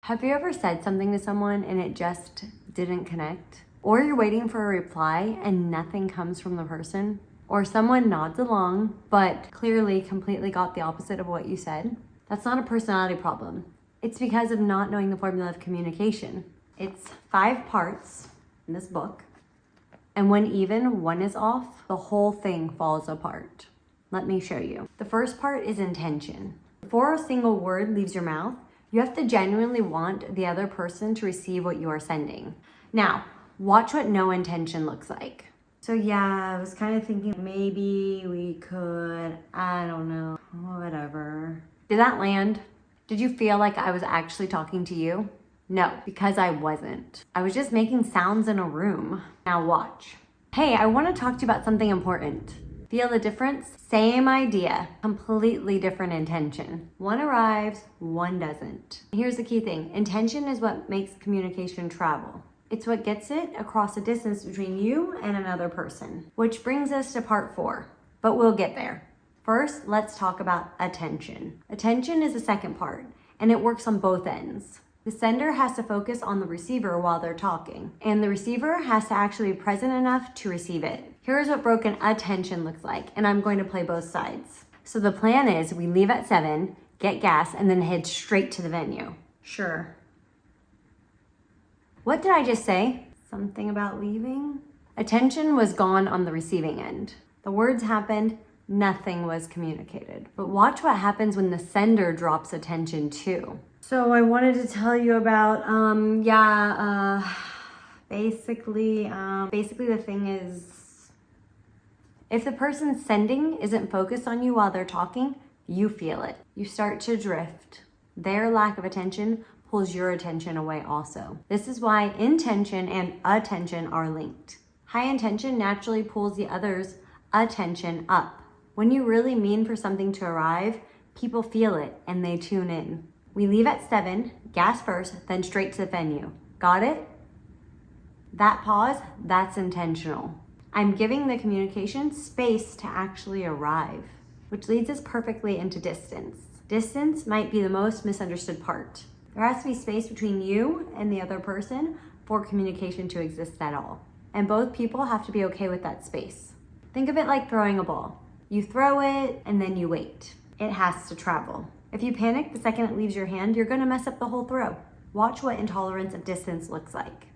Have you ever said something to someone and it just didn't connect? Or you're waiting for a reply and nothing comes from the person? Or someone nods along, but clearly completely got the opposite of what you said? That's not a personality problem. It's because of not knowing the formula of communication. It's 5 parts in this book. And when even one is off, the whole thing falls apart. Let me show you. The first part is intention. Before a single word leaves your mouth, you have to genuinely want the other person to receive what you are sending. Now, watch what no intention looks like. So yeah, I was kind of thinking maybe we could, I don't know, whatever. Did that land? Did you feel like I was actually talking to you? No, because I wasn't. I was just making sounds in a room. Now watch. Hey, I want to talk to you about something important. Feel the difference? Same idea, completely different intention. One arrives, one doesn't. Here's the key thing. Intention is what makes communication travel. It's what gets it across the distance between you and another person. Which brings us to part 4, but we'll get there. First, let's talk about attention. Attention is the second part, and it works on both ends. The sender has to focus on the receiver while they're talking, and the receiver has to actually be present enough to receive it. Here's what broken attention looks like, and I'm going to play both sides. So the plan is we leave at 7, get gas, and then head straight to the venue. Sure. What did I just say? Something about leaving? Attention was gone on the receiving end. The words happened, nothing was communicated. But watch what happens when the sender drops attention too. So I wanted to tell you about, basically the thing is, if the person sending isn't focused on you while they're talking, you feel it. You start to drift. Their lack of attention pulls your attention away also. This is why intention and attention are linked. High intention naturally pulls the other's attention up. When you really mean for something to arrive, people feel it and they tune in. We leave at 7, gas first, then straight to the venue. Got it? That pause, that's intentional. I'm giving the communication space to actually arrive, which leads us perfectly into distance. Distance might be the most misunderstood part. There has to be space between you and the other person for communication to exist at all. And both people have to be okay with that space. Think of it like throwing a ball. You throw it and then you wait. It has to travel. If you panic the second it leaves your hand, you're gonna mess up the whole throw. Watch what intolerance of distance looks like.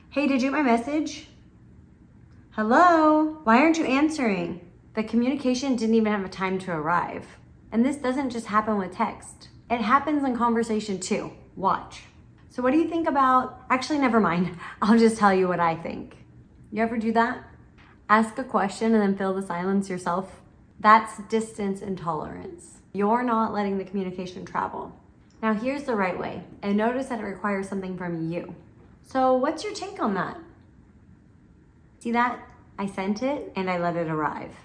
Hey, did you get my message? Hello? Why aren't you answering? The communication didn't even have a time to arrive. And this doesn't just happen with text. It happens in conversation too. Watch. So what do you think about, actually never mind. I'll just tell you what I think. You ever do that? Ask a question and then fill the silence yourself. That's distance intolerance. You're not letting the communication travel. Now here's the right way, and notice that it requires something from you. So what's your take on that? See that? I sent it and I let it arrive.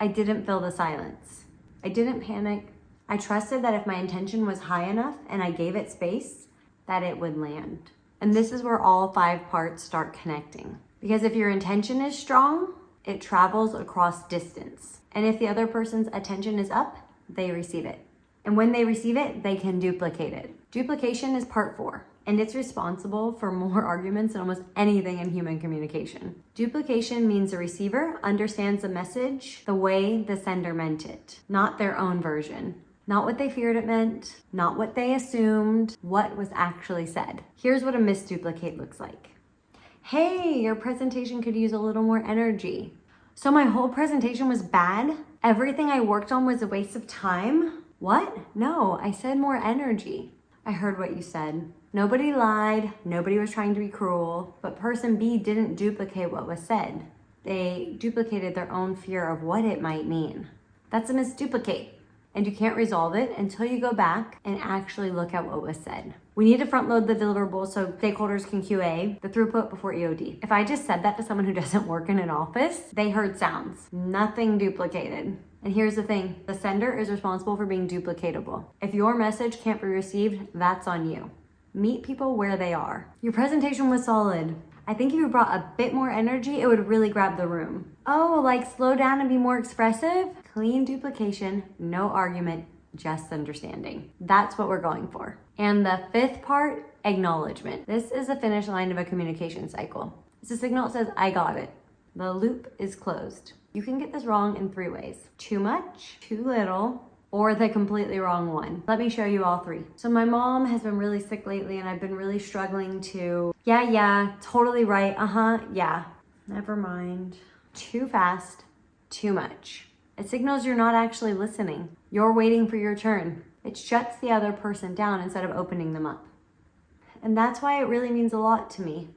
I didn't fill the silence. I didn't panic. I trusted that if my intention was high enough and I gave it space, that it would land. And this is where all 5 parts start connecting. Because if your intention is strong, it travels across distance. And if the other person's attention is up, they receive it. And when they receive it, they can duplicate it. Duplication is part 4, and it's responsible for more arguments than almost anything in human communication. Duplication means the receiver understands the message the way the sender meant it, not their own version. Not what they feared it meant, not what they assumed, what was actually said. Here's what a misduplicate looks like. Hey, your presentation could use a little more energy. So my whole presentation was bad? Everything I worked on was a waste of time? What? No, I said more energy. I heard what you said. Nobody lied, nobody was trying to be cruel, but person B didn't duplicate what was said. They duplicated their own fear of what it might mean. That's a misduplicate. And you can't resolve it until you go back and actually look at what was said. We need to front load the deliverable so stakeholders can QA the throughput before EOD. If I just said that to someone who doesn't work in an office, they heard sounds, nothing duplicated. And here's the thing, the sender is responsible for being duplicatable. If your message can't be received, that's on you. Meet people where they are. Your presentation was solid. I think if you brought a bit more energy, it would really grab the room. Oh, like slow down and be more expressive? Clean duplication, no argument, just understanding. That's what we're going for. And the fifth part, acknowledgement. This is the finish line of a communication cycle. It's a signal that says, I got it. The loop is closed. You can get this wrong in 3 ways. Too much, too little, or the completely wrong one. Let me show you all 3. So my mom has been really sick lately and I've been really struggling to, yeah, totally right, yeah, never mind. Too fast, too much. It signals you're not actually listening. You're waiting for your turn. It shuts the other person down instead of opening them up. And that's why it really means a lot to me.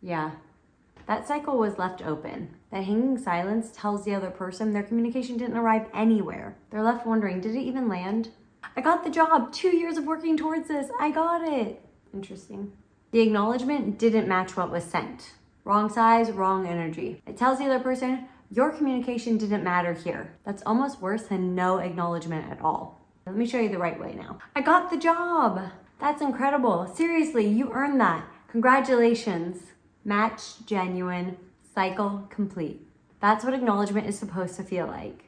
Yeah, that cycle was left open. That hanging silence tells the other person their communication didn't arrive anywhere. They're left wondering, did it even land? I got the job, 2 years of working towards this, I got it. Interesting. The acknowledgement didn't match what was sent. Wrong size, wrong energy. It tells the other person, your communication didn't matter here. That's almost worse than no acknowledgement at all. Let me show you the right way now. I got the job. That's incredible. Seriously, you earned that. Congratulations. Match genuine, cycle complete. That's what acknowledgement is supposed to feel like.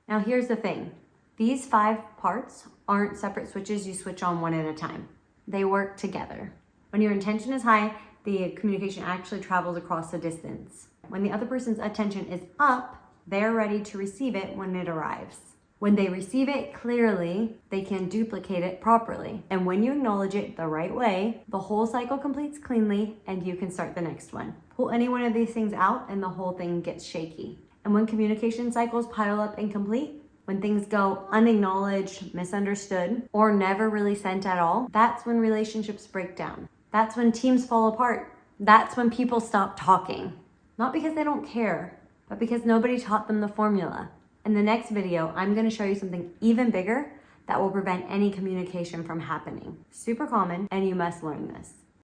Now here's the thing. These 5 parts aren't separate switches you switch on one at a time. They work together. When your intention is high, the communication actually travels across the distance. When the other person's attention is up, they're ready to receive it when it arrives. When they receive it clearly, they can duplicate it properly. And when you acknowledge it the right way, the whole cycle completes cleanly and you can start the next one. Pull any one of these things out and the whole thing gets shaky. And when communication cycles pile up incomplete, when things go unacknowledged, misunderstood, or never really sent at all, that's when relationships break down. That's when teams fall apart. That's when people stop talking. Not because they don't care, but because nobody taught them the formula. In the next video, I'm going to show you something even bigger that will prevent any communication from happening. Super common, and you must learn this.